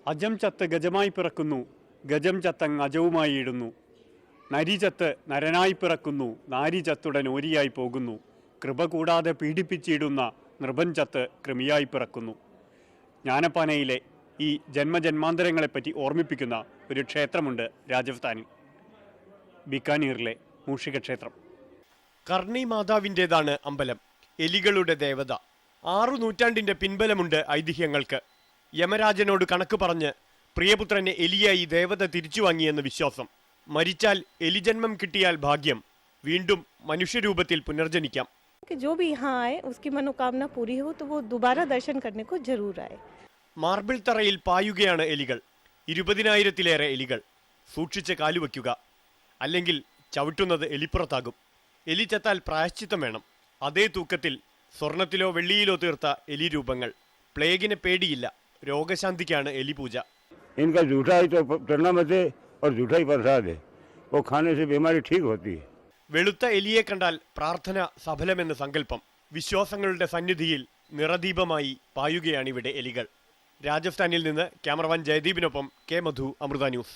അജം ചത്ത് ഗജമായി പിറക്കുന്നു, ഗജം ചത്തങ് അജവുമായി ഇടുന്നു. നരി ചത്ത് നരനായി പിറക്കുന്നു, നാരി ചത്തുടൻ ഓരിയായി പോകുന്നു. കൃപ കൂടാതെ പീഡിപ്പിച്ചിടുന്ന നൃപൻ ചത്ത് കൃമിയായി പിറക്കുന്നു. ജ്ഞാനപ്പാനയിലെ ഈ ജന്മജന്മാന്തരങ്ങളെപ്പറ്റി ഓർമ്മിപ്പിക്കുന്ന ഒരു ക്ഷേത്രമുണ്ട് രാജസ്ഥാനിൽ, ബിക്കാനീറിലെ മൂഷിക ക്ഷേത്രം. കർണി മാതാവിൻ്റേതാണ് അമ്പലം, എലികളുടെ ദേവത. 6 നൂറ്റാണ്ടിൻ്റെ പിൻബലമുണ്ട് ഐതിഹ്യങ്ങൾക്ക്. യമരാജനോട് കണക്ക് പറഞ്ഞ് പ്രിയപുത്രനെ എലിയായി ദേവത തിരിച്ചു വാങ്ങിയെന്ന് വിശ്വാസം. മരിച്ചാൽ എലിജന്മം കിട്ടിയാൽ ഭാഗ്യം, വീണ്ടും മനുഷ്യരൂപത്തിൽ പുനർജനിക്കാം. जो भी यहाँ आए उसकी मनोकामना पूरी हो तो वो दोबारा दर्शन करने को जरूर आए. മാർബിൾ തറയിൽ പായുകയാണ് എലികൾ. 20,000-ലേറെ എലികൾ. സൂക്ഷിച്ച് കാലുവയ്ക്കുക, അല്ലെങ്കിൽ ചവിട്ടുന്നത് എലിപ്പുറത്താകും. എലി ചത്താൽ പ്രായശ്ചിത്തം വേണം. അതേ തൂക്കത്തിൽ സ്വർണത്തിലോ വെള്ളിയിലോ തീർത്ത എലി രൂപങ്ങൾ. പ്ലേഗിന് പേടിയില്ല, രോഗശാന്തിക്കാണ് എലിപൂജ. इनका झूठा ही तो चलना मचे और झूठा ही प्रसाद है, वो खाने से बीमारी ठीक होती है. വെളുത്ത എലിയെ കണ്ടാൽ പ്രാർത്ഥന സഫലമെന്ന് സങ്കല്പം. വിശ്വാസങ്ങളുടെ സന്നിധിയിൽ നിറദീപമായി പായുകയാണിവിടെ എലികൾ. രാജസ്ഥാനിൽ നിന്ന് ക്യാമറമാൻ ജയദീപിനൊപ്പം കെ മധു, അമൃത ന്യൂസ്.